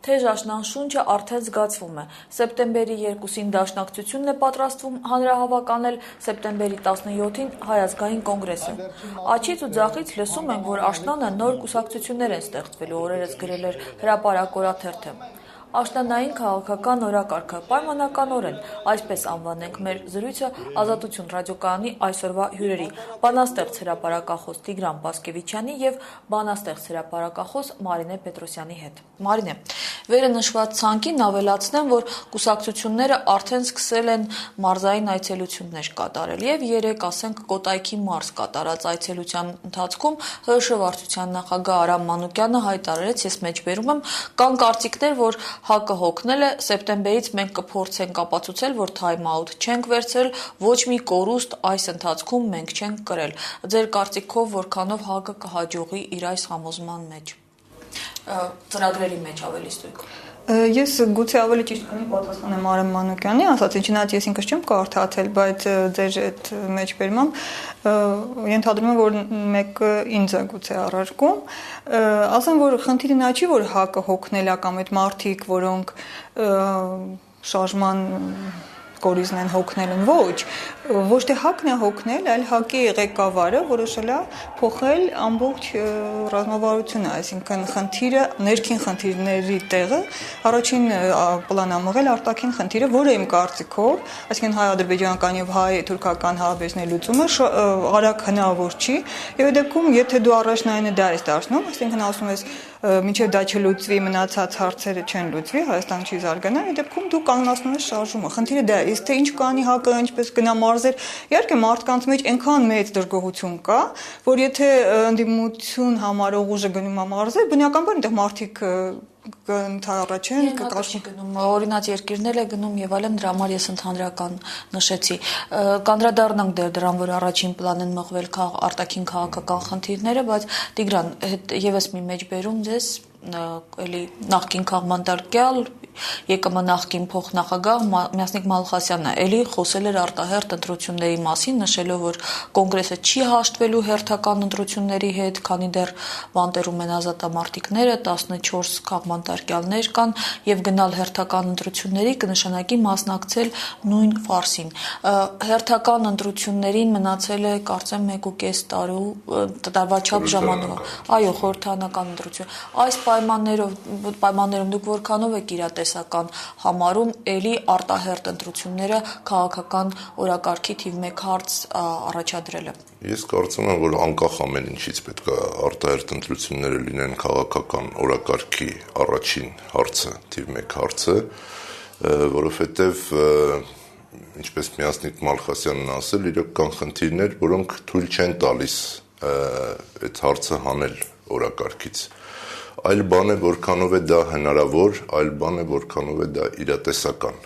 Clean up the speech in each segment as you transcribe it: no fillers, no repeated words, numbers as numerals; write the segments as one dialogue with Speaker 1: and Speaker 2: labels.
Speaker 1: Թեժ աշնան շունչը արդեն զգացվում է։ Սեպտեմբերի 2-ին Դաշնակցությունն է պատրաստվում հանրահավականել, սեպտեմբերի 17-ին Հայազգային կոնգրեսը։ Աջից ու ձախից լսում ենք, որ աշնանը նոր կուսակցություններ են ստեղծվելու, օրերս գրել էր հրապարակ օրաթերթը։ Աշնանային քաղաքական օրակարգը պայմանականորեն, այսպես անվանենք մեր զրույցը Ազատություն ռադիոկայանի այսօրվա հյուրերի՝ բանաստեղծ հրապարակախոս Տիգրան Պասկևիչյանի եւ բանաստեղծ հրապարակախոս Մարինե Պետրոսյանի հետ։ Մարինե, վերը նշված ցանկին ավելացնեմ, որ կուսակցությունները արդեն սկսել են մարզային այցելություններ կատարել եւ երեք, ասենք, Կոտայքի մարզ կատարած այցելության ընթացքում ՀՀՇ վարչության նախագահ Արամ Մանուկյանը հայտարարեց, ես մեջբերում եմ, կան կարծիքներ, որ ՀԱԿ-ը հոգնել է, սեպտեմբերից մենք կփորձենք ապացուցել, որ թայմ-աութ չենք վերցրել, ոչ մի կորուստ այս ընթացքում մենք չենք կրել։ Ձեր կարծիքով որքանով ՀԱԿ-ը կհաջողի իր այս համոզման մեջ, ծրագրերի մեջ ավելի ստույգ։
Speaker 2: Ես գուցե ավելի ճիշտ կնի պատասխանեմ Արամ Մանուկյանի ասացին, չնայած ես ինքս չեմ կարդացել, բայց ձեր այդ մեջբերմամբ ենթադրում եմ, որ մեկը ինձ է գուցե առարկում, ասեմ, որ խնդիրը նա չի, որ ՀԱԿ-ը հոգնել է կամ այդ մարդիկ, որոնք շարժման կորիզն են հոգնել են, ոչ թե ՀԱԿ-ն է հոգնել, այլ ՀԱԿ-ի ղեկավարը որոշել է փոխել ամբողջ ռազմավարությունը, այսինքն խնդիրը, ներքին խնդիրների տեղը առաջին պլան է մղել արտաքին խնդիրը, որը իմ կարծիքով, այսինքն հայ-ադրբեջանական եւ հայ-թուրքական հարաբերությունների լուծումը արագ հնարավոր չի, եւ այդ դեպքում, եթե դու առաջնայինը դա ես դարձնում, այսինքն ասում ես մինչև դա չլուծվի, մնացած հարցերը չեն լուծվի, Հայաստան չի զարգանա, այդ դեպքում դու կանգնացնում ես շարժումը։ Խնդիրը դա է, իսկ թե ինչ կանի ՀԱԿ-ը, ինչպես գնա մարզեր, իհարկե մարդկանց մեջ այնքան մեծ դժգոհություն կա, որ եթե ընդդիմություն համարող ուժը գնում է մարզեր, բնականաբար այնտեղ մարդիկ կընդառաջեն,
Speaker 1: կկաշկնում, օրինաց երկիրներ է գնում եւ այլն, դրա համար ես ընդհանրական նշեցի։ Կանդրադառնանք դրան, որ առաջին պլան են մղվել արտաքին քաղաքական խնդիրները, բայց Տիգրան, եւս մի մեջբերում ձեզ էլի նախկին քաղաքմանդարկյալ ԵԿՄ նախկին փոխնախագահ Մյասնիկ Մալխասյանը էլի խոսել էր արտահերթ ընտրությունների մասին, նշելով, որ կոնգրեսը չի հաշտվելու հերթական ընտրությունների հետ, քանի դեռ բանտերում են ազատամարտիկները, 14 քաղաքմանդարկյալներ կան եւ գնալ հերթական ընտրությունների կնշանակի մասնակցել նույն ֆարսին։ Հերթական ընտրություններին մնացել է, կարծեմ, 1.5 տարվա չափ ժամանակ։ Այո, խորհրդարանական ընտրություն։ Այս պայմաններում դուք որքանով եք իրատեսական համարում էլի արտահերթ ընտրությունները քաղաքական օրակարգի թիվ 1 հարց առաջադրելը։
Speaker 3: Ես կարծում եմ, որ անկախ ամեն ինչից պետք է արտահերթ ընտրությունները լինեն քաղաքական օրակարգի առաջին հարցը, թիվ 1 հարցը, որովհետև ինչպես Մյասնիկ Մալխասյանն ասել, իրոք կան խնդիրներ, որոնք թույլ չեն տալիս այդ հարցը հանել օրակարգից։ Այլ բան է, որքանով է դա հնարավոր, այլ բան է, որքանով է դա իրատեսական,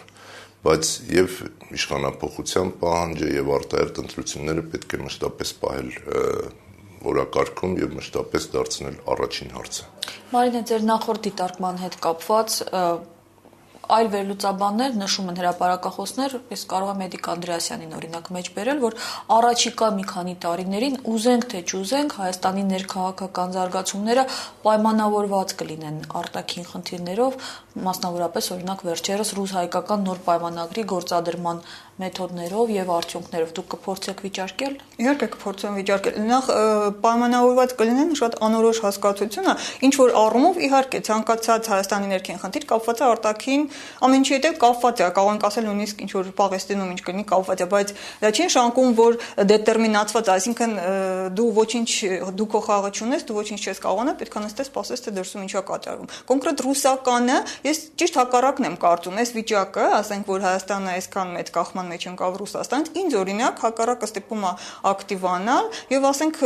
Speaker 3: բայց եւ իշխանապողության պահանջը եւ արտահերթ ընտրությունները պետք է մշտապես պահել օրակարգում եւ մշտապես դարձնել առաջին հարցը։
Speaker 1: Մարինե, ձեր նախորդ դիտարկման հետ կապված այլ վերլուծաբաններ նշում են հրապարակախոսներ, ես կարող եմ Էդիկ Անդրեասյանին օրինակ մեջ բերել, որ առաջիկա մի քանի տարիներին ուզենք թե չուզենք Հայաստանի ներքաղաքական զարգացումները պայմանավորված կլինեն արտաքին խնդիրներով, մասնավորապես օրինակ վերջերս ռուս-հայկական նոր պայմանագրի գործադրման մեթոդներով եւ արդյունքներով դուք կփորձեք վիճարկել։
Speaker 2: Իհարկե կփորձեմ վիճարկել։ Նախ պայմանավորված կլինեն շատ անորոշ հասկացությունը, ինչ որ առումով իհարկե ցանկացած Հայաստանի ներքին խնդիր կապված է արտաքին ամեն ինչի հետ կապված է, կարող ենք ասել նույնիսկ ինչ որ Պաղեստինում ինչ կլինի կապված է, բայց դա չի նշանակում, որ դետերմինացված, այսինքն դու քո խաղը չունես, դու ոչինչ չես կարողանա, պետք է նստես, սպասես, թե դրսում ինչա կատարվում։ Կոնկրետ ռուսականը, ես ճիշտ հակառակն եմ կարծում, այս վիճակը, ասենք, որ Հայաստանը այսքան մեծ կախման մեջ ընկավ Ռուսաստանից, ինձ օրինակ հակառակը ստիպում է ակտիվանալ եւ ասենք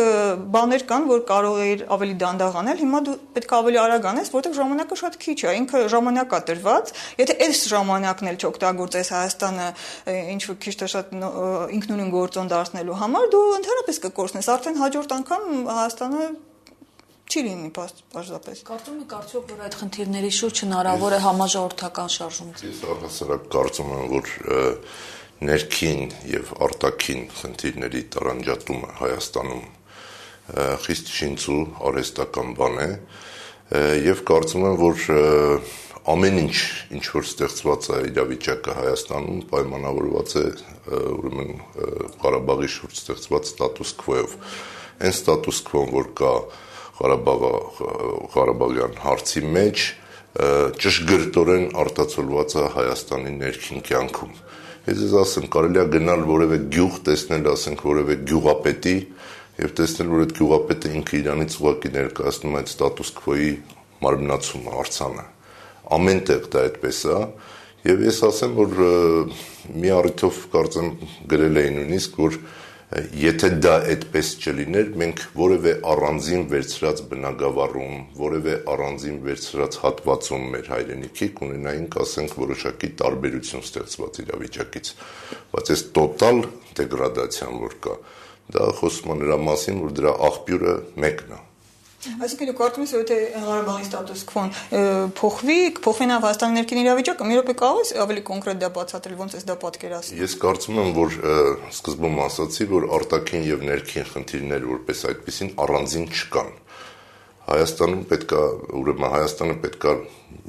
Speaker 2: բաներ կան, որ կարող է ավելի դանդաղ անել, հիմա դու պետք է ավելի արագ անես, որտեղ ժամանակը շատ քիչ է, ինքը ժամանակ է տրված, եթե այս ժամանակն էլ չօգտագործես Հայաստանը ինչ որ քիչ թե շատ ինքնուրույն գործոն դարձնելու համար, դու ընդհանրապես կկորցնես, արդեն հաջորդ անգամ Հայաստանը չի լինի պարզապես։
Speaker 1: Կարծում եք արդյոք, որ այդ խնդիրների շուրջ հնարավոր է համաժողովրդական շարժում։
Speaker 3: Ես առհասարակ կարծում եմ, որ ներքին եւ արտաքին խնդիրների տարանջատումը Հայաստանում խիստ շինծու արհեստական բան է եւ կարծում եմ, որ ամեն ինչ որ ստեղծված է իրավիճակը Հայաստանում պայմանավորված է ուրեմն Ղարաբաղի շուրջ ստեղծված ստատուս քվոյով։ Այն ստատուս քվոն, որ կա Ղարաբաղյան հարցի մեջ, ճշգրտորեն արտացոլված է Հայաստանի ներքին կյանքում։ Ես ասեմ, կարելի է գնալ որևէ գյուղ, տեսնել, ասենք, որևէ գյուղապետի եւ տեսնել, որ այդ գյուղապետը ինքը իրանից ուղղակի ներկայացնում է այդ ստատուս քվոյի մարմնացումը, արձանը։ Ամեն տեղ դա այդպես է, եւ ես ասեմ, որ մի առիթով կարծեմ գրել էի նույնիսկ, որ եթե դա այդպես չլիներ, մենք որևէ առանձին վերցրած բնագավառում, որևէ առանձին վերցրած հատվածում մեր հայրենիքի կունենայինք, ասենք, որոշակի տարբերություն ստեղծված իրավիճակից, բայց այս տոտալ դեգրադացիան, որ կա, դա խոսում է նրա մասին, որ դրա աղբյուրը մեկն է։
Speaker 2: Այսինքն դու կարծում ես, եթե Ղարաբաղի ստատուս քվոն փոխվի նաև Հայաստանի ներքին իրավիճակը, մի րոպե կարող ես ավելի կոնկրետ դա բացատրել, ոնց ես դա պատկերացնում։
Speaker 3: Ես կարծում եմ, որ սկզբում ասացի, որ արտաքին եւ ներքին խնդիրներ որպես այդպեսին առանձին չկան։ Հայաստանը պետք է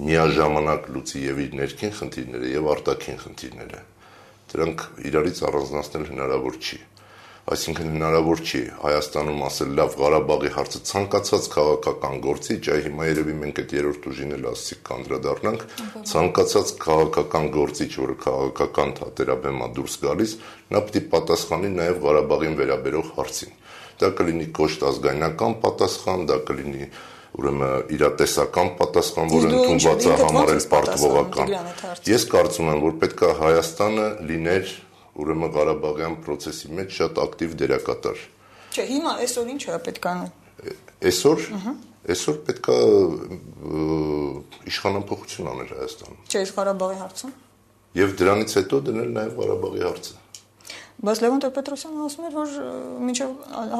Speaker 3: միաժամանակ լուծի եւ իր ներքին խնդիրները եւ արտաքին խնդիրները։ Դրանք իրարից առանձնացնել հնարավոր չի։ Այսինքն հնարավոր չի Հայաստանում ասել լավ Ղարաբաղի հարցը ցանկացած քաղաքական գործի, ճայ հիմա երևի մենք այդ երրորդ ուժին էլ ասիկ կանդրադառնանք, ցանկացած քաղաքական գործիչ, որը քաղաքական թատերաբեմա դուրս գալիս, նա պիտի պատասխանի նաև Ղարաբաղին վերաբերող հարցին։ Դա կլինի կոշտ ազգայնական պատասխան, դա կլինի ուրեմն իրատեսական պատասխան, որը ընդունված է համարել պարտվողական։ Ես կարծում եմ, որ պետք է Հայաստանը լիներ ուրեմն Ղարաբաղյան process-ի մեջ շատ ակտիվ դերակատար։
Speaker 2: Չէ, հիմա այսօր ինչ է պետք անում։
Speaker 3: Այսօր պետք է իշխանապողություն անել Հայաստանում։
Speaker 2: Չէ, այս Ղարաբաղի հարցում։
Speaker 3: Եվ դրանից հետո դնել նաև Ղարաբաղի հարցը։
Speaker 2: Բայց Լևոն Տեր-Պետրոսյանը ասում էր, որ մինչև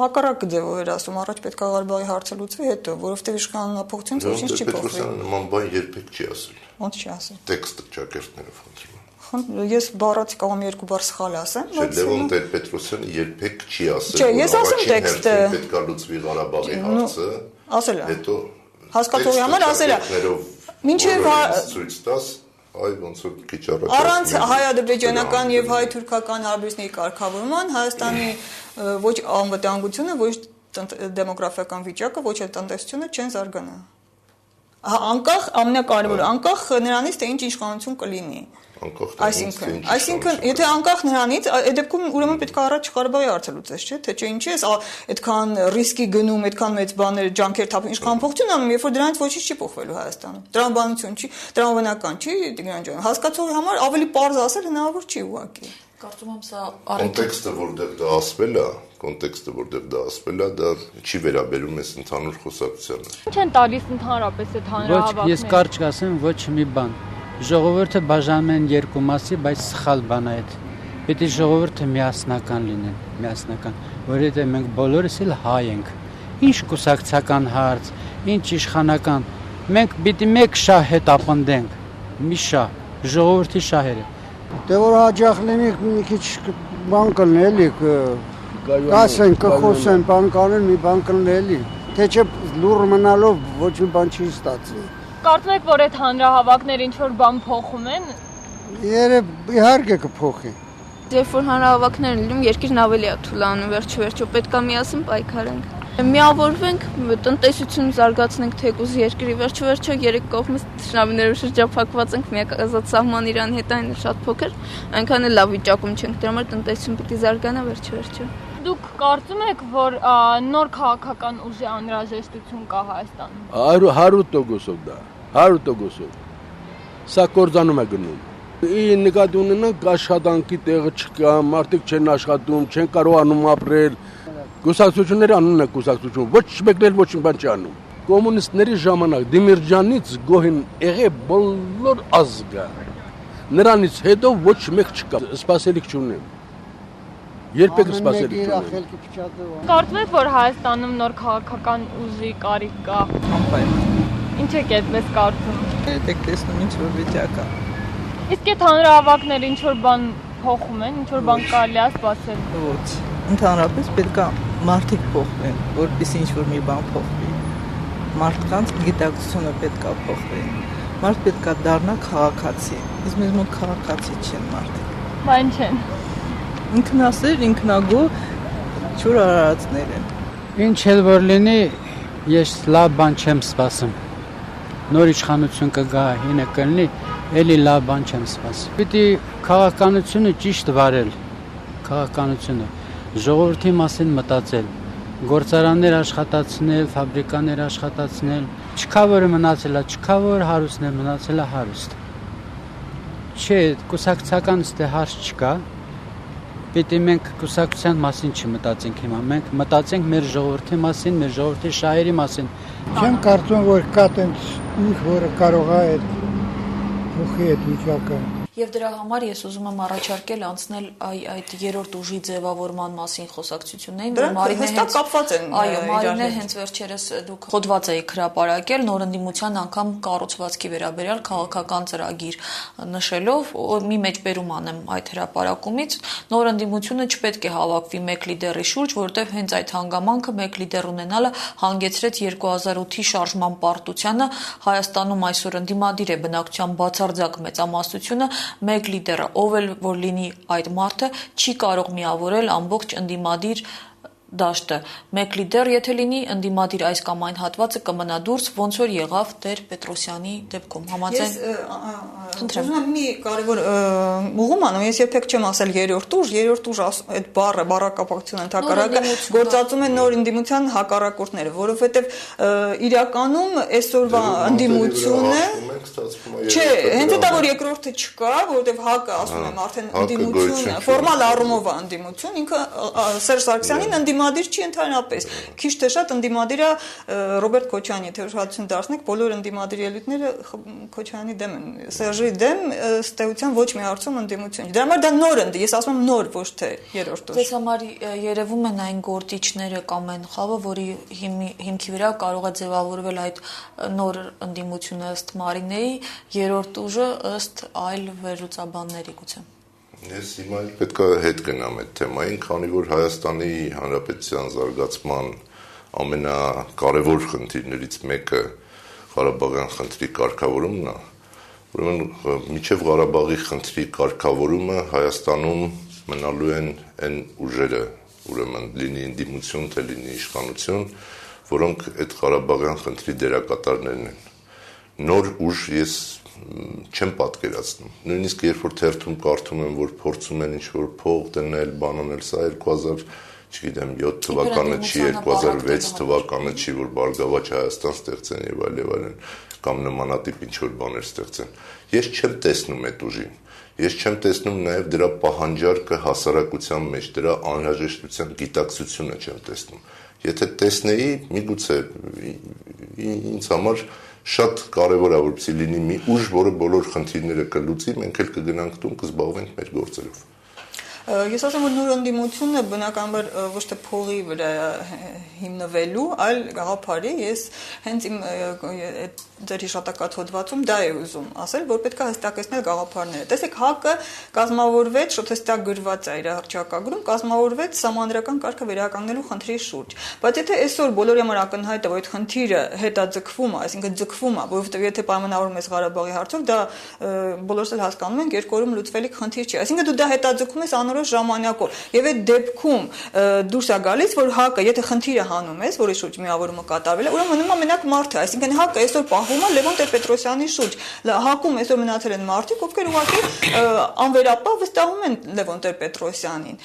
Speaker 2: հակառակ ձևով էր ասում, առաջ պետք է Ղարաբաղի հարցը լուծվի, հետո, որովհետև իշխանապողությունից ոչինչ չի փոխվել։
Speaker 3: Պետրոսյանը նման բան երբեք չի ասել։
Speaker 2: Ոնց չի ասել։
Speaker 3: Տեքստը ճակերտներով խնդրում։
Speaker 2: Ես բառացի կարող եմ երկու բառ սխալ ասեմ,
Speaker 3: բայց Լևոն Տեր-Պետրոսյանը երբեք չի ասել,
Speaker 2: որ ես ասում տեքստը
Speaker 3: պետք է լուծվի Ղարաբաղի հարցը,
Speaker 2: ասել է։
Speaker 3: հետո
Speaker 2: հասկացողի համար ասել է։ Մինչև
Speaker 3: ցույց տաս, այ ոնց որ քիչ առաջ
Speaker 2: առանց հայ-ադրբեջանական եւ հայ-թուրքական հարաբերությունների կարգավորման Հայաստանի ոչ անվտանգությունը, ոչ դեմոգրաֆիական վիճակը, ոչ էլ տնտեսությունը չեն զարգանա։ Անկախ ամենակարևորը, անկախ նրանից թե ինչ իշխանություն կլինի։ Այսինքն, եթե անկախ նրանից, այդ դեպքում ուրեմն պետք է առաջ Ղարաբաղի հարցը լուծես, չէ՞, թե չէ ինչ ես, այդքան ռիսկի գնում, այդքան մեծ բաներ, ջանքեր թափում, իշխանապողություն անում, երբ որ դրանից ոչինչ չի փոխվելու Հայաստանում։ Տրամաբանություն չի, տրամաբանական չի, Տիգրան ջան։ Հասկացողի համար ավելի պարզ ասել հնարավոր չի ուղղակի։
Speaker 1: Կարծում եմ սա
Speaker 3: կոնտեքստը, որտեղ դա ասվել է, դա չի վերաբերում էս ընդհանուր խոսակցությանը։
Speaker 4: Ինչ են տալիս ընդհանրապես այդ հանրահավաքները։
Speaker 5: Ես կարճ կասեմ ոչ մի բան։ Ժողովուրդը բաժանում են երկու մասի, բայց սխալ բան է այդ։ Պետք է ժողովուրդը միասնական լինեն, որովհետև մենք բոլորս էլ հայ ենք։ Ինչ կուսակցական հարց, ինչ իշխանական, մենք պիտի մեկ շահ հետ ապնդենք, մի շահ, ժողովրդի շահերը։
Speaker 6: Դե որ հաջող լինի մի քիչ բան կլինի, կասեն, կխոսեն, բան կանեն, մի բան կլինի, թե չէ լուռ մնալով ոչ մի բան չի ստացվի։
Speaker 4: Կարծում եք, որ այդ հանրահավաքները ինչ-որ բան փոխում են։
Speaker 6: Երբ իհարկե կփոխի։
Speaker 7: Երբ որ հանրահավաքներ են լինում, երկիրն ավելի է թուլանում, վերջո պետք է միասին պայքարենք։ Միավորվենք, տնտեսություն զարգացնենք թեկուզ երկրի, վերջո երեք կողմից թշնամիներով շրջափակված ենք, միակ ազատ սահման Իրանի հետ այն շատ փոքր, այնքան էլ լավ վիճակում չենք, դրա համար տնտեսություն պիտի զարգանա վերջո։
Speaker 4: Դուք կարծում եք, որ նոր քաղաքական ուժի անհրաժեշտություն կա Հայաստանում։
Speaker 8: 100%-ով դա, 100%-ով։ Սա կործանում է գնում։ Նկատի ունենանք աշխատանքի տեղը չկա, մարդիկ չեն աշխատում, չեն կարողանում ապրել։ Կուսակցությունների անունն է կուսակցություն, ոչ մեկն էլ ոչինչ բան չի անում։ Կոմունիստների ժամանակ Դիմիրջյանից գոհին եղե բոլոր ազգը։ Նրանից հետո ոչ մեկ չկա, սպասելիք չունեմ։ Երբեք սպասելիք չունեմ։
Speaker 4: Կարծում եք, որ Հայաստանում նոր քաղաքական ուժի կարիք կա։ Ինչ եք այդպես կարծում։
Speaker 9: Դեք տեսնում ինչ որ վիճակ է։
Speaker 4: Իսկ այդ հանրահավաքները ինչ որ բան փոխում են, ինչ որ բան կարելի է սպասել։
Speaker 9: Ոչ։ Ընդհանրապես պետք է մարդիկ փոխվեն, որպեսզի ինչ որ մի բան փոխվի։ Մարդկանց գիտակցությունը պետք է փոխվի։ մարդ պետք է դառնա քաղաքացի։ Իսկ մեզ մոտ քաղաքացի չեն մարդիկ։
Speaker 4: Բան չեն։
Speaker 9: Ինքնասեր, ինքնագոհ չոր արարածներ են։
Speaker 5: Ինչ էլ որ լինի, ես լավ բան չեմ սպասում։ Նոր իշխանություն կգա, հինը կլինի, էլի լավ բան չեմ սպասում։ Պիտի քաղաքականությունը ճիշտ վարել, քաղաքականությունը ժողովրդի մասին մտածել, գործարաններ աշխատացնել, ֆաբրիկաներ աշխատացնել, չկա որը մնացել է, չկա որ հարուստն է մնացել է հարուստ։ Չէ, կուսակցական ստե հարց չկա։ Պիտի մենք կուսակցության մասին չմտածենք հիմա, մենք մտածենք մեր ժողովրդի մասին, մեր ժողովրդի շահերի մասին։
Speaker 6: Չեմ կարծում, որ կա տենց ուժ, որը կարող է այդ փոխի այդ վիճակը։
Speaker 1: Եվ դրա համար ես ուզում եմ առաջարկել անցնել այդ երրորդ ուժի ձևավորման մասին խոսակցություններին, որ Մարինե
Speaker 2: հստակ կապված են։
Speaker 1: Այո, Մարինե հենց վերջերս դուք հոդված եք հրապարակել նորընդդիմության անգամ կառուցվածքի վերաբերյալ քաղաքական ծրագիր նշելով, մի մեջբերում անեմ այդ հրապարակումից, նորընդդիմությունը չպետք է հավաքվի մեկ լիդերի շուրջ, որովհետև հենց այդ հանգամանքը մեկ լիդեր ունենալը հանգեցրեց 2008-ի շարժման պարտությանը, Հայաստանում այսօր ընդդիմադիր է բնակչության բացարձակ մեծամասնությունը, մեկ լիդերը, ով էլ որ լինի այդ մարդը, չի կարող միավորել ամբողջ ընդդիմադիր դաշտը։ Մեկ լիդեր եթե լինի, ընդդիմադիր այս կամ այն հատվածը կմնա դուրս, ոնց որ եղավ Տեր Պետրոսյանի դեպքում։ Համաձայն։
Speaker 2: Խնդրեմ, մի կարևոր ուղում անում, ես երբեք չեմ ասել երրորդ ուժ այդ բառը բառակապակցության ընդհակառակը գործածում են նոր ընդդիմության հակառակորդները, որովհետև իրականում այսօրվա ընդդիմությունը չէ, հենց դա որ երկրորդը չկա, որովհետև ՀԱԿ-ը ասում եմ արդեն ընդդիմությունը, ֆորմալ առումով է ընդդիմություն, ինքը Սերժ Սարգսյանին ընդդիմադիր չի ընդհանրապես։ Քիչ թե շատ ընդդիմադիր է Ռոբերտ Քոչյանի, եթե ուշադրություն դարձնեք, բոլոր ընդդիմադիր ելույթները Քոչյանի դեմ են, Սերժի դեմ ըստ էության ոչ մի հարցում ընդդիմություն չի։ Դրա համար դա նոր ընդդի, ես ասում եմ նոր, ոչ թե երրորդ ուժ։
Speaker 1: Ձեզ համար երևում են այն գործիչները կամ այն խավը, որի հիմքի վրա կարող է ձևավորվել այդ նոր ընդդիմությունը ըստ Մարինեի, երրորդ ուժը ըստ այլ վերլուծաբանների գուցե։
Speaker 3: Ես հիմա պետք է հետ գնամ այդ թեմային, քանի որ Հայաստանի Հանրապետության զարգացման ամենակարևոր խնդիրներից մեկը Ղարաբաղյան խնդրի կարգավորումն է։ Ուրեմն միջև Ղարաբաղի խնդրի կարգավորումը Հայաստանում մնալու են այն ուժերը, ուրեմն լինի ընդդիմություն, թե լինի իշխանություն, որոնք այդ Ղարաբաղյան խնդրի դերակատարներն են։ Նոր ուժ ես չեմ պատկերացնում։ Նույնիսկ երբ որ թերթում կարդում եմ, որ փորձում են ինչ-որ փող դնել, բան անել, սա 2007 թվականը չի, 2006 թվականը չի, որ Բարգավաճ Հայաստան ստեղծեն եւ այլն, կամ նմանատիպ ինչ-որ բաներ ստեղծեն։ Ես չեմ տեսնում այդ ուժին։ Ես չեմ տեսնում նաեւ դրա պահանջարկը հասարակության մեջ, դրա անհրաժեշտության գիտակցությունը չեմ տեսնում։ Եթե տեսնեի, միգուցե ինձ համար շատ կարևոր է որպեսզի լինի մի ուժ, որը բոլոր խնդիրները կլուծի, մենք էլ կգնանք տուն, կզբաղվենք մեր գործերով։
Speaker 2: Ես ասեմ, որ նոր ընդդիմությունը բնականաբար ոչ թե փողի վրա հիմնվելու, այլ գաղափարի, ես հենց իմ ձեր հիշատակած հոդվածում դա է ուզում ասել, որ պետք է հստակեցնել գաղափարները։ Տեսեք, ՀԱԿ-ը կազմավորվեց, շուտ հստակ գրված է իր հռչակագրում, կազմավորվեց սահմանադրական կարգը վերականգնելու խնդրի շուրջ։ Բայց եթե այսօր բոլորի համար ակնհայտ է, որ այդ խնդիրը հետաձգվում է, այսինքն ձգվում է, որովհետև եթե պայմանավորվում ես Ղարաբաղի հարցով, դա բոլորս էլ հասկանում ենք, երկու օրում լուծվելիք խնդիր չի։ Այսինքն դու դա հետաձգում ես անորոշ ժամանակով։ Եվ այդ դեպքում դուրս է գալիս, որ ՀԱԿ-ը, եթե խնդիրը հանում ես, որի շուրջ միավորումը կատարվել է, ուրեմն մնում է մենակ մարդը, այսինքն ՀԱԿ-ը այսօր պահում է Լևոն Տեր-Պետրոսյանի շուրջ։ ՀԱԿ-ում այսօր մնացել են մարդիկ, ովքեր ուղղակի անվերապահ վստահում են Լևոն Տեր-Պետրոսյանին։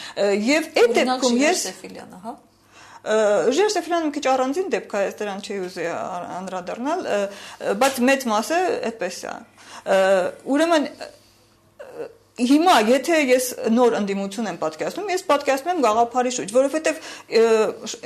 Speaker 2: Եվ այդ դեպքում ես Ժեր Սեֆիլյանը մի քիչ առանձին դեպք է, ես դրան չի ուզի անդրադառնալ, բայց մեծ մասը այդպես է։ Ուրեմն հիմա եթե ես նոր ընդդիմություն եմ պատկերացնում, ես պատկերացնում եմ գաղափարի շուրջ, որովհետև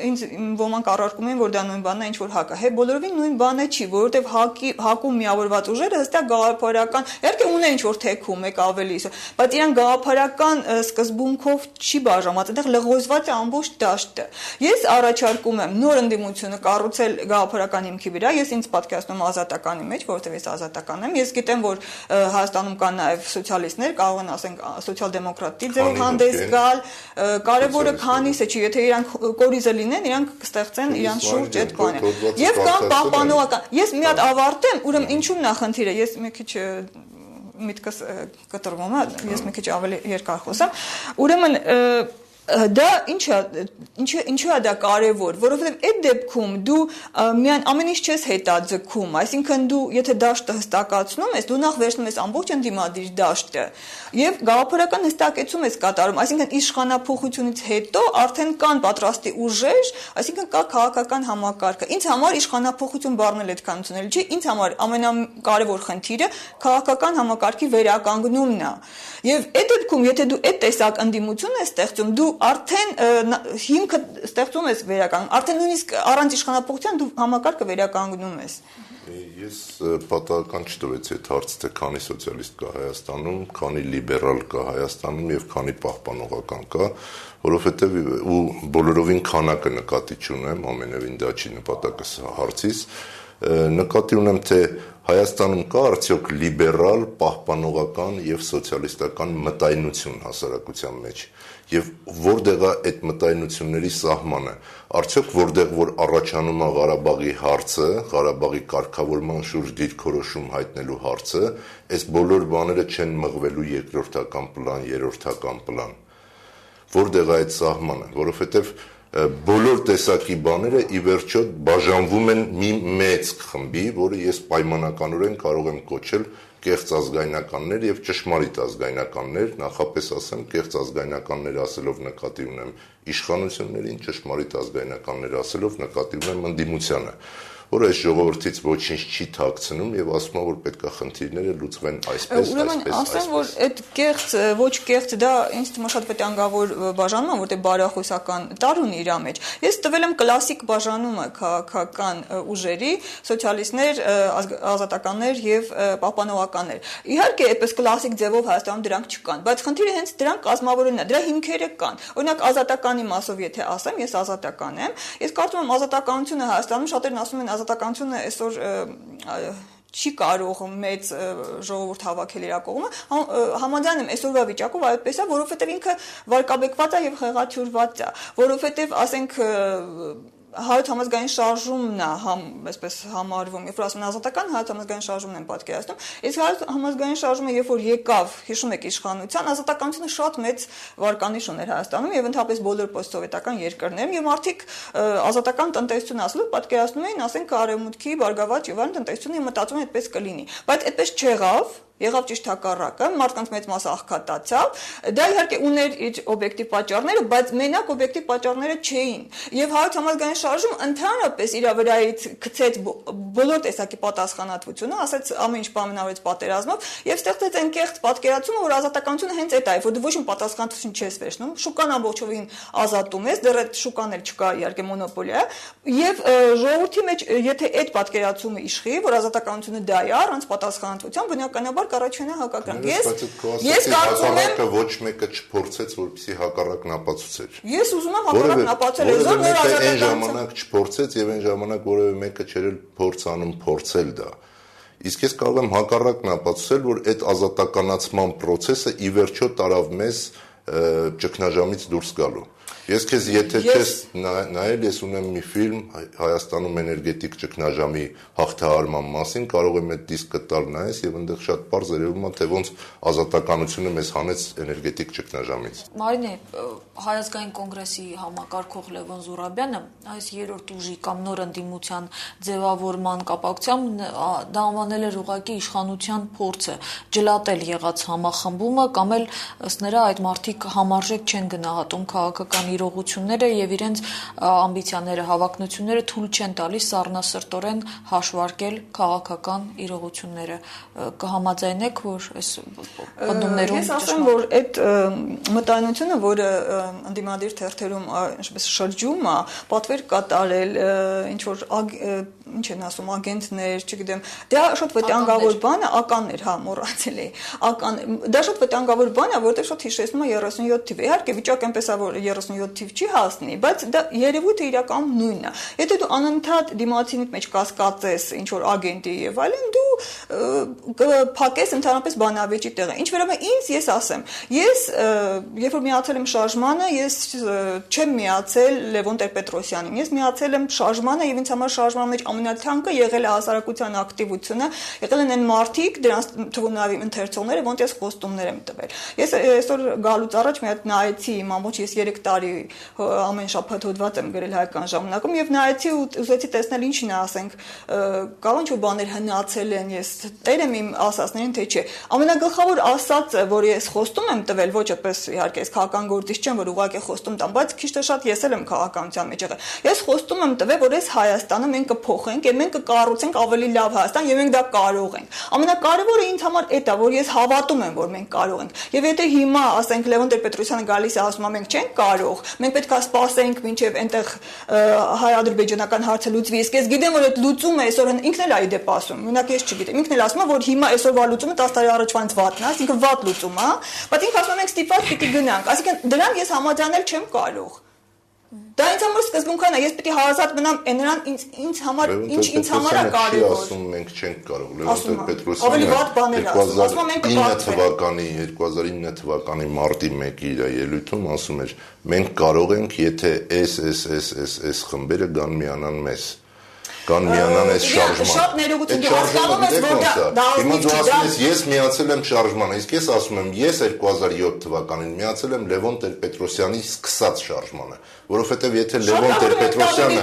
Speaker 2: ինձ ոմանք առարկում են, որ դա նույն բանն է, ինչ որ ՀԱԿ-ը։ Հե բոլորովին նույն բանը չի, որովհետև ՀԱԿ-ում միավորված ուժերը հստակ գաղափարական, իհարկե ունեն ինչ որ թեքում, մեկ ավելի, բայց իրան գաղափարական սկզբունքով չի բաժանված, այնտեղ լղոզված է ամբողջ դաշտը։ Ես առաջարկում եմ նոր ընդդիմությունը կառուցել գաղափարական հիմքի վրա, ես ինձ պատկերացնում ազատականի մեջ, որովհետև ես ազատական եմ, ես գիտեմ, որ Հայաստանում կան նաև սոցիալիստներ, կարող կարող են ասենք սոցիալ-դեմոկրատի ձևով հանդես գալ, կարևորը քանիսը չի, եթե իրանք կորիզը լինեն, իրանք կստեղծեն իրանք շուրջ այդ բանը։ Եվ կամ պահպանողական։ Ես մի հատ ավարտեմ, ուրեմն ինչու՞մն է խնդիրը։ Ես մի քիչ միտքս կտրվում է, ես մի քիչ ավելի երկար խոսամ։ Ուրեմն դա ինչու է դա կարևոր, որովհետև այդ դեպքում դու միայն ամեն ինչ չես հետաձգում, այսինքն դու եթե դաշտը հստակացնում ես, դու նախ վերցնում ես ամբողջ ընդդիմադիր դաշտը եւ գաղափարական հստակեցում ես կատարում, այսինքն իշխանափոխությունից հետո արդեն կան պատրաստի ուժեր, այսինքն կա քաղաքական համակարգը։ Ինձ համար իշխանափոխություն բառն էլ այդքան ունելի չի, ինձ համար ամենակարևոր խնդիրը քաղաքական համակարգի վերականգնումն է։ Եվ այդ դեպքում եթե դու այդ տեսակ ընդդիմություն ես ստեղծում, դու արդեն հիմքը ստեղծում ես վերականգնում, արդեն նույնիսկ առանց իշխանափոխության դու համակարգը վերականգնում ես։
Speaker 3: Ես պատահական չտվեցի այդ հարցը, թե քանի սոցիալիստ կա Հայաստանում, քանի լիբերալ կա Հայաստանում եւ քանի պահպանողական կա, որովհետեւ ու բոլորովին քանակը նկատի չունեմ, ամենևին դա չի նպատակս հարցից, նկատի ունեմ, թե Հայաստանում կա արդյոք լիբերալ, պահպանողական եւ սոցիալիստական մտայնություն հասարակության մեջ եւ որտեղ է այդ մտայնությունների սահմանը, արդյոք որտեղ որ առաջանում է Ղարաբաղի հարցը, Ղարաբաղի կարգավորման շուրջ դիրքորոշում հայտնելու հարցը, այս բոլոր բաները չեն մղվելու երկրորդական պլան, երրորդական պլան, որտեղ է այդ սահմանը, որովհետեւ բոլոր տեսակի բաները ի վերջո բաժանվում են մի մեծ խմբի, որը ես պայմանականորեն կարող եմ կոչել կեղծ ազգայնականներ եւ ճշմարիտ ազգայնականներ, նախապես ասեմ կեղծ ազգայնականներ ասելով նկատի ունեմ իշխանություններին, ճշմարիտ ազգայնականներ ասելով նկատի ունեմ ընդդիմությանը, որը այս ժողովրդից ոչինչ չի թաքցնում եւ ասում է որ պետք է խնդիրները լուծվեն այսպես,
Speaker 2: Ուրեմն ասեմ որ այդ կեղծ ոչ կեղծ դա ինձ թվում է շատ վտանգավոր բաժանումը, որտեղ բարախոսական տար ունի իր մեջ։ Ես տվել եմ կլասիկ բաժանումը քաղաքական ուժերի, սոցիալիստներ, ազատականներ եւ պահպանողականներ։ Իհարկե, այդպես կլասիկ ձևով Հայաստանում դրանք չկան, բայց խնդիրը հենց դրանք կազմավորումն է, դրա հիմքերը կան։ Օրինակ ազատականի մասով եթե ասեմ, ես ազատական եմ, ես կարծում եմ ազատականությունը Հայաստանում շատերն ասում են ազատականությունը այսօր չի կարող մեծ ժողովուրդ հավաքել իր կողմը, համաձայն եմ այսօրվա վիճակով այդպես է, որովհետև ինքը վարկաբեկված է եւ խեղաթյուրված է, որովհետև ասենք հայոց համազգային շարժումն է այսպես համարվում, երբ որ ասում են ազատական հայոց համազգային շարժումն են պատկերացնում, իսկ հայոց համազգային շարժումը երբ որ եկավ, հիշում եք իշխանության, ազատականությունը շատ մեծ վարկանիշ ուներ Հայաստանում եւ ընդհանրապես բոլոր պոստսովետական երկրներում եւ մարդիկ ազատական տնտեսություն ասելով պատկերացնում էին, ասենք արևմուտքի բարգավաճ եւ այլն տնտեսությունը եւ մտածում են այդպես կլինի, բայց այդպես չեղավ եղավ ճիշտ հակառակը, մարդկանց մեծ մասը աղքատացավ, դա իհարկե ուներ իր օբյեկտիվ պատճառները, բայց մենակ օբյեկտիվ պատճառները չէին։ Եվ հայոց համազգային շարժումը ընդհանրապես իր վրայից գցեց բոլոր տեսակի պատասխանատվությունը, ասաց ամեն ինչ պայմանավորեց պատերազմով եւ ստեղծեց այն կեղծ պատկերացումը, որ ազատականությունը հենց այդ է, որ դու ոչ մի պատասխանատվություն չես վերցնում, շուկան ամբողջովին ազատում ես, դեռ այդ շուկան էլ չկա իհարկե մոնոպոլիա, եւ ժողովրդի մեջ եթե այդ պատկերացումը իշխի, որ ազատականությունը դա է, առանց պատասխանատվության, բնականաբար կառաջանա հակակրանք։ Ես կարծում եմ
Speaker 3: ոչ մեկը չփորձեց, որպեսզի հակառակն ապացուցեր։
Speaker 2: Ես ուզում եմ հակառակն ապացուցել, որ
Speaker 3: այն ժամանակ չփորձեց եւ այն ժամանակ որևէ մեկը չէր փորձ անում փորձել դա։ Իսկ ես կարող եմ հակառակն ապացուցել, որ այդ ազատականացման process-ը ի վերջո տարավ մեզ ճգնաժամից դուրս գալու։ Ես քեզ եթե չես նայել, ես ունեմ մի ֆիլմ Հայաստանում էներգետիկ ճգնաժամի հաղթահարման մասին, կարող եմ այդ դիսկը տալ նայես եւ այնտեղ շատ པարզ երևում է, թե ոնց ազատականությունը մեզ հանեց էներգետիկ ճգնաժամից։
Speaker 1: Մարինե, Հայազգային կոնգրեսի համակարգող Լևոն Զուրաբյանը այս երրորդ ուժի կամ նոր ընդդիմության ձևավորման կապակցությամբ դա անվանել էր ուղղակի իշխանության փորձը, ջլատել եղած համախմբումը կամ էլ ըստ նրա այդ մարդիկ համարժեք չեն գնահատում քաղաքական իրողությունները եւ իրենց ամբիցիաները, հավակնությունները թույլ չեն տալիս սառնասրտորեն հաշվարկել քաղաքական իրողությունները։ Կհամաձայնեք, որ այս պնդումներում
Speaker 2: ես ասեմ, որ այդ մտայնությունը, որը ընդդիմադիր թերթերում ինչպես շրջում է, պատվեր կատարել, ինչ որ ինչ են ասում ագենտներ, չգիտեմ, դա շատ վտանգավոր բան է, ականներ, հա, մոռացել էի։ Դա շատ վտանգավոր բան է, որովհետեւ շատ հիշեցնում է 37 թիվը։ Իհարկե վիճակը այնպես է, որ 37 27 թիվ չի հասնի, բայց դա երևույթը իրականում նույնն է։ Եթե դու անընդհատ դիմացինիդ մեջ կասկածես ինչ որ ագենտի եւ այլն, դու կփակես ընդհանրապես բանավեճի տեղը։ Ինչ վերաբերում է ինձ, ես ասեմ, ես երբ որ միացել եմ շարժմանը, ես չեմ միացել Լևոն Տեր-Պետրոսյանին, ես միացել եմ շարժմանը եւ ինձ համար շարժման մեջ ամենաթանկը եղել է հասարակության ակտիվությունը, եղել են այն մարդիկ, դրանց թվում նաեւ իմ ընթերցողները, ոնց ես խոստումներ եմ տվել։ Ես այսօր գալուց առաջ մի հատ նայեցի իմ ամբողջ ես 3 տարի ամեն շաբաթ հոդված եմ գրել Հայկական ժամանակում եւ նայեցի ու ուզեցի տեսնել ինչն է, ասենք, կարող ինչ որ բաներ հնացել են, ես տեր եմ իմ ասածներին, թե չէ։ Ամենագլխավոր ասածը, որ ես խոստում եմ տվել, ոչ այդպես իհարկե ես քաղաքական գործիչ չեմ, որ ուղղակի խոստում տամ, բայց քիչ թե շատ ես էլ եմ քաղաքականության մեջ եղել։ Ես խոստում եմ տվել, որ այս Հայաստանը մենք կփոխենք եւ մենք կկառուցենք ավելի լավ Հայաստան եւ մենք դա կարող ենք։ Ամենակարևորը ինձ համար այդ է, որ ես հավատում եմ, որ մենք կարող ենք։ Եվ եթե հիմա, ասենք, Լևոն Տեր-Պետրոսյանը գալիս է ասում, մենք չենք կարող, մենք պետք է սպասենք մինչև այնտեղ հայ-ադրբեջանական հարցը լուծվի։ Իսկ ես գիտեմ, որ այդ լուծումը այսօր ինքն էլ է ի դեպ ասում։ Մենակ ես չգիտեմ։ Ինքն էլ ասում է, որ հիմա այսօրվա լուծումը 10 տարի առաջվանից վատն է, այսինքն վատ լուծում է, բայց ինքը ասում է մենք ստիպված պիտի գնանք։ Այսինքն դրան ես համաձայնել չեմ կարող։ Դա ինձ համար սկզբունքն է, ես պիտի հարազատ մնամ նրան ինձ համար ինչ ինձ համար է կարևոր։
Speaker 3: Ասում մենք չենք կարող։ Լևոն Տեր-Պետրոսյանը 2009 թվականի մարտի 1-ի իր ելույթում ասում էր. մենք կարող ենք, եթե այս խմբերը կան միանան մեզ։ Կան միանան այս շարժման։
Speaker 2: Շատ ներողություն, դու հասկանում ես, որ դա
Speaker 3: հիմա դու ասում ես, ես միացել եմ շարժմանը, իսկ ես ասում եմ, ես 2007 թվականին միացել եմ Լևոն Տեր-Պետրոսյանի սկսած շարժմանը, որովհետև եթե Լևոն Տեր-Պետրոսյանը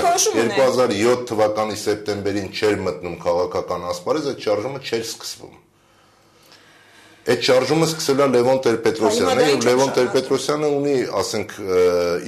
Speaker 3: 2007 թվականի սեպտեմբերին չէր մտնում քաղաքական ասպարեզ, այդ շարժումը չէր սկսվում։ Այդ շարժումը սկսել է Լևոն Տեր-Պետրոսյանը, եւ Լևոն Տեր-Պետրոսյանը ունի, ասենք,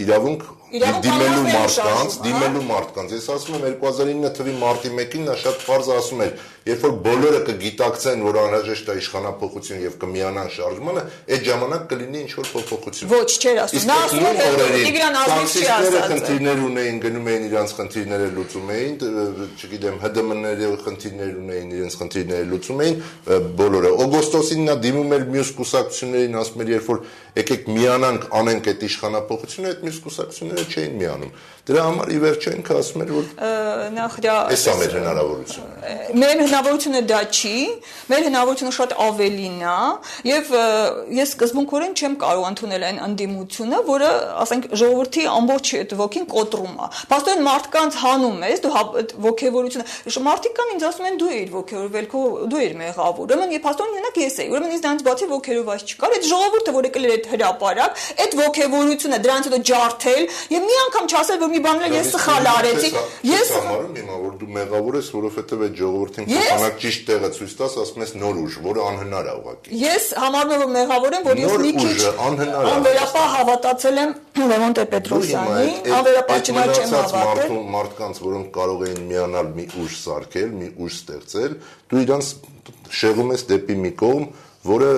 Speaker 3: իրավունք դիմելու մարդկանց։ Ես ասում եմ 2009 թվականի մարտի 1-ին նա շատ պարզ ասում էր, երբ որ բոլորը կգիտակցեն, որ անհրաժեշտ է իշխանափոխություն եւ կմիանան շարժմանը, այդ ժամանակ կլինի ինչ որ փոփոխություն։
Speaker 2: Ոչ, չէր ասում։ Նա ասում էր Տիգրան Ազգից չի ասած։
Speaker 3: Խնդիրներ ունեին, գնում էին իրանց խնդիրները լուծում էին, չգիտեմ, ՀԴՄ-ները խնդիրներ ունեին, իրենց խնդիրները լուծում էին, բոլորը։ Օգոստոսին նա դիմում էր մյուս կուսակցություններին, ասում էր, երբ որ եկեք միանանք, անենք այդ իշխանափոխությունը, այդ մյուս կուսակցությունները չէին միանում։ Դրա համար ի վերջո ինքը ասում էր, որ
Speaker 2: նախ դա
Speaker 3: էսա մեր հնարավորությունը։
Speaker 2: Մեր հնարավորությունը դա չի, մեր հնարավորությունը շատ ավելին է, եւ ես սկզբունքորեն չեմ կարող ընդունել այն ընդդիմությունը, որը, ասենք, ժողովրդի ամբողջ ոգին կոտրում է։ Պաստորեն մարդկանց հանում ես, դու ոգևորությունը, մարդիկ կան ինձ ասում են դու ես ոգևորվել, դու ես մեղավոր։ Ուրեմն եւ պաստորեն մենակ ես եի, ուրեմն ինձ դրանից բացի ոգևորված չկար, այդ ժողովուրդը, որ եկել էր այդ հրապարակ, այդ ոգևորությունը դրանից հետո ջարդել եւ մի անգամ չասել, որ մի բան էլ ես սխալ արեցի։ Ես
Speaker 3: համարում եմ, որ դու մեղավոր ես, որովհետեւ այդ ժողովրդին փոխանակ ճիշտ տեղը ցույց տաս, ասում ես նոր ուժ, որը անհնար է ուղղակի։
Speaker 2: Ես համարում եմ, որ մեղավոր եմ, որ ես մի քիչ անվերապահ հավատացել եմ Լևոն Տեր-Պետրոսյանին, անվերապահ չնայած չեմ հավատել
Speaker 3: մարդկանց, որոնք կարող էին միանալ մի ուժ սարքել, մի ուժ ստեղծել, դու իրանց շեղում ես դեպի մի կողմ, որը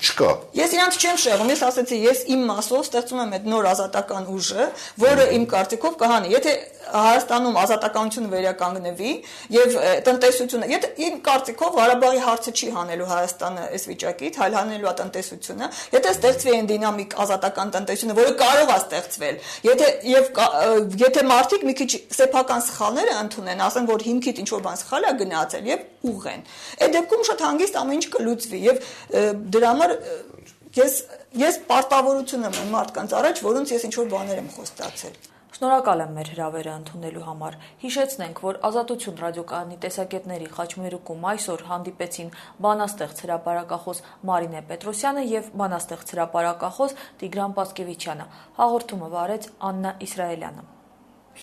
Speaker 3: չկա։
Speaker 2: Ես իրանց չեմ շեղում, ես ասեցի, ես իմ մասով ստեղծում եմ այդ նոր ազատական ուժը, որը իմ կարծիքով կհանի։ Եթե Հայաստանում ազատականությունը վերականգնվի եւ տնտեսությունը, եթե իմ կարծիքով Ղարաբաղի հարցը չի հանելու Հայաստանը այս վիճակից, այլ հանելու է տնտեսությունը, եթե ստեղծվի այն դինամիկ ազատական տնտեսությունը, որը կարող է ստեղծվել, եթե մարդիկ մի քիչ սեփական սխալները ընդունեն, ասեն, որ հիմքից ինչ որ բան սխալ է գնացել եւ ուղղեն, այդ դեպքում շատ հանգիստ ամեն ինչ կլուծվի եւ դրա համար ես պարտավորություն եմ մարդկանց առաջ, որոնց ես ինչ որ բաներ եմ խոստացել։
Speaker 1: Շնորհակալ եմ մեր հրավերը ընդունելու համար։ Հիշեցնենք, որ Ազատություն ռադիոկայանի տեսակետների խաչմերուկում այսօր հանդիպեցին բանաստեղծ հրապարակախոս Մարինե Պետրոսյանը եւ բանաստեղծ հրապարակախոս Տիգրան Պասկևիչյանը։ Հաղորդումը վարեց Աննա Իսրայելյանը։